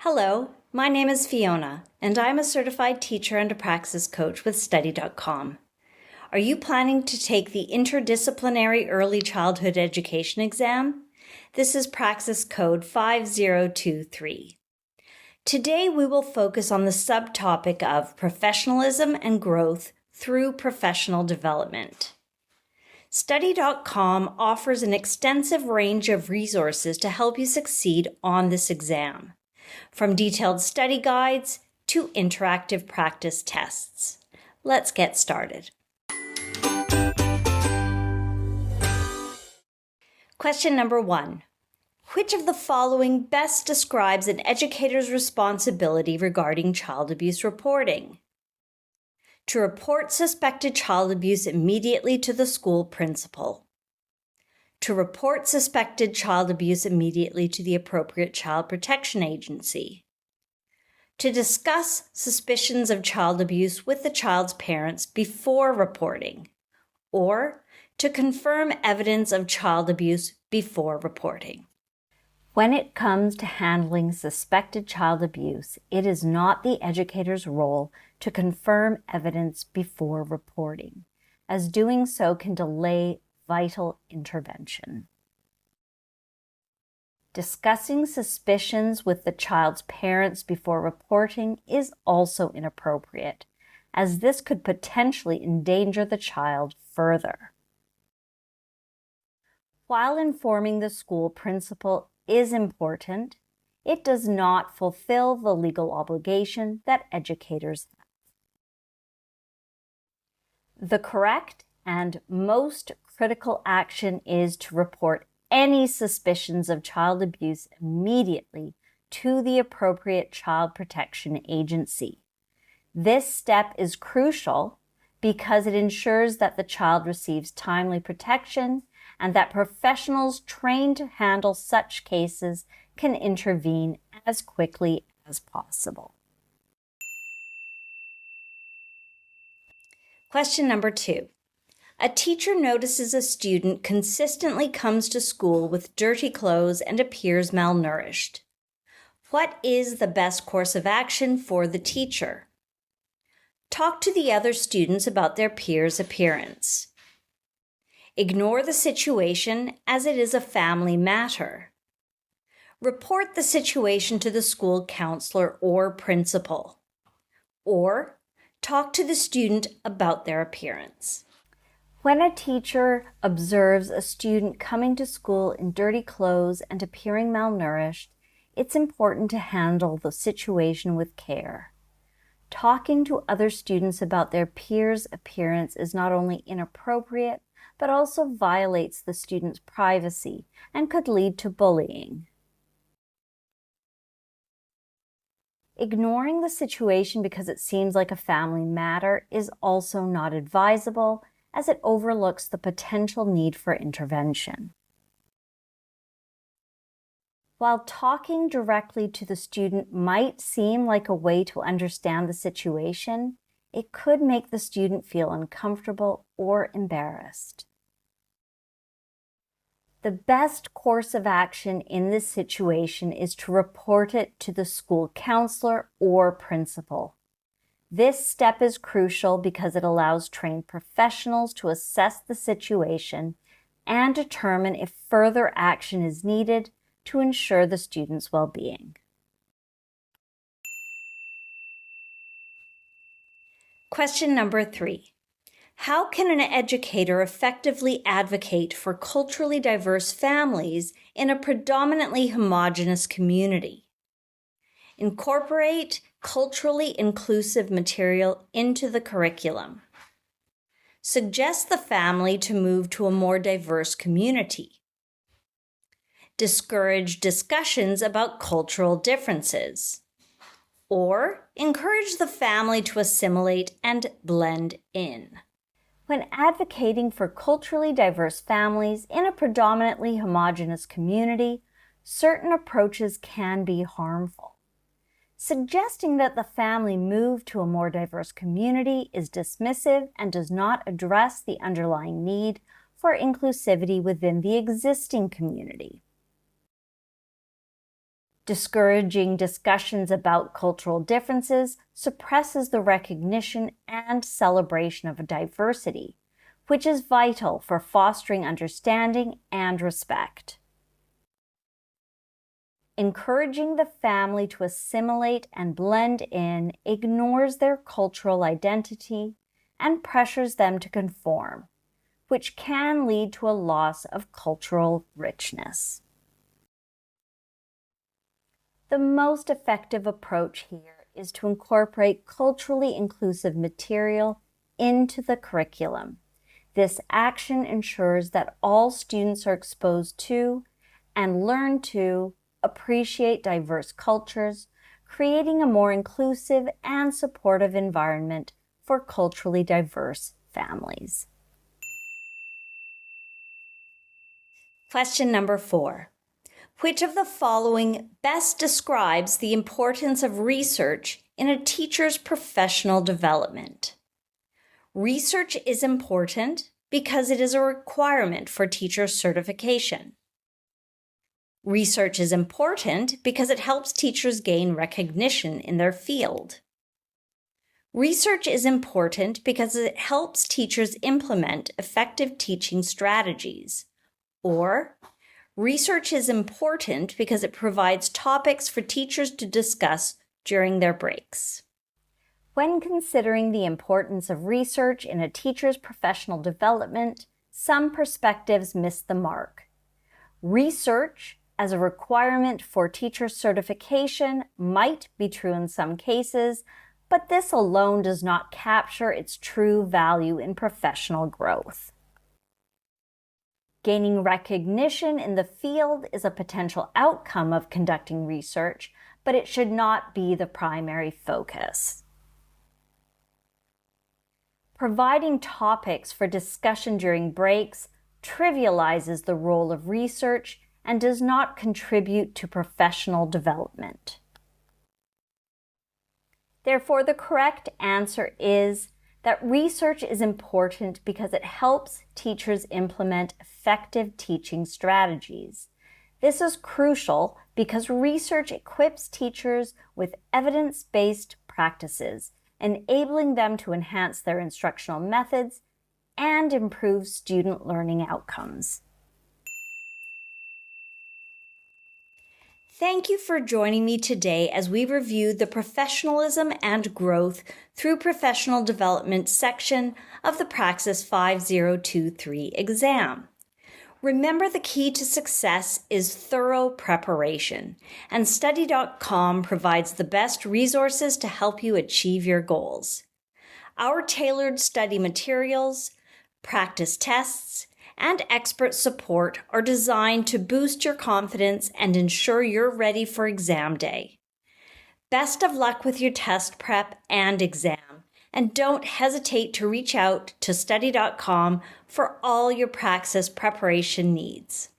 Hello, my name is Fiona, and I'm a certified teacher and a praxis coach with Study.com. Are you planning to take the Interdisciplinary Early Childhood Education exam? This is Praxis Code 5023. Today we will focus on the subtopic of Professionalism and Growth through Professional Development. Study.com offers an extensive range of resources to help you succeed on this exam, from detailed study guides to interactive practice tests. Let's get started. Question number 1. Which of the following best describes an educator's responsibility regarding child abuse reporting? To report suspected child abuse immediately to the school principal. To report suspected child abuse immediately to the appropriate child protection agency. To discuss suspicions of child abuse with the child's parents before reporting. Or to confirm evidence of child abuse before reporting. When it comes to handling suspected child abuse, it is not the educator's role to confirm evidence before reporting, as doing so can delay vital intervention. Discussing suspicions with the child's parents before reporting is also inappropriate, as this could potentially endanger the child further. While informing the school principal is important, it does not fulfill the legal obligation that educators have. The correct and most critical action is to report any suspicions of child abuse immediately to the appropriate child protection agency. This step is crucial because it ensures that the child receives timely protection and that professionals trained to handle such cases can intervene as quickly as possible. Question number 2. A teacher notices a student consistently comes to school with dirty clothes and appears malnourished. What is the best course of action for the teacher? Talk to the other students about their peers' appearance. Ignore the situation as it is a family matter. Report the situation to the school counselor or principal. Or talk to the student about their appearance. When a teacher observes a student coming to school in dirty clothes and appearing malnourished, it's important to handle the situation with care. Talking to other students about their peers' appearance is not only inappropriate, but also violates the student's privacy and could lead to bullying. Ignoring the situation because it seems like a family matter is also not advisable, as it overlooks the potential need for intervention. While talking directly to the student might seem like a way to understand the situation, it could make the student feel uncomfortable or embarrassed. The best course of action in this situation is to report it to the school counselor or principal. This step is crucial because it allows trained professionals to assess the situation and determine if further action is needed to ensure the student's well-being. Question number 3. How can an educator effectively advocate for culturally diverse families in a predominantly homogeneous community? Incorporate culturally inclusive material into the curriculum. Suggest the family to move to a more diverse community. Discourage discussions about cultural differences. Or encourage the family to assimilate and blend in. When advocating for culturally diverse families in a predominantly homogeneous community, certain approaches can be harmful. Suggesting that the family move to a more diverse community is dismissive and does not address the underlying need for inclusivity within the existing community. Discouraging discussions about cultural differences suppresses the recognition and celebration of diversity, which is vital for fostering understanding and respect. Encouraging the family to assimilate and blend in ignores their cultural identity and pressures them to conform, which can lead to a loss of cultural richness. The most effective approach here is to incorporate culturally inclusive material into the curriculum. This action ensures that all students are exposed to and learn to appreciate diverse cultures, creating a more inclusive and supportive environment for culturally diverse families. Question number 4. Which of the following best describes the importance of research in a teacher's professional development? Research is important because it is a requirement for teacher certification. Research is important because it helps teachers gain recognition in their field. Research is important because it helps teachers implement effective teaching strategies. Or, research is important because it provides topics for teachers to discuss during their breaks. When considering the importance of research in a teacher's professional development, some perspectives miss the mark. Research as a requirement for teacher certification might be true in some cases, but this alone does not capture its true value in professional growth. Gaining recognition in the field is a potential outcome of conducting research, but it should not be the primary focus. Providing topics for discussion during breaks trivializes the role of research and does not contribute to professional development. Therefore, the correct answer is that research is important because it helps teachers implement effective teaching strategies. This is crucial because research equips teachers with evidence-based practices, enabling them to enhance their instructional methods and improve student learning outcomes. Thank you for joining me today as we review the Professionalism and Growth through Professional Development section of the Praxis 5023 exam. Remember, the key to success is thorough preparation, and Study.com provides the best resources to help you achieve your goals. Our tailored study materials, practice tests, and expert support are designed to boost your confidence and ensure you're ready for exam day. Best of luck with your test prep and exam, and don't hesitate to reach out to Study.com for all your Praxis preparation needs.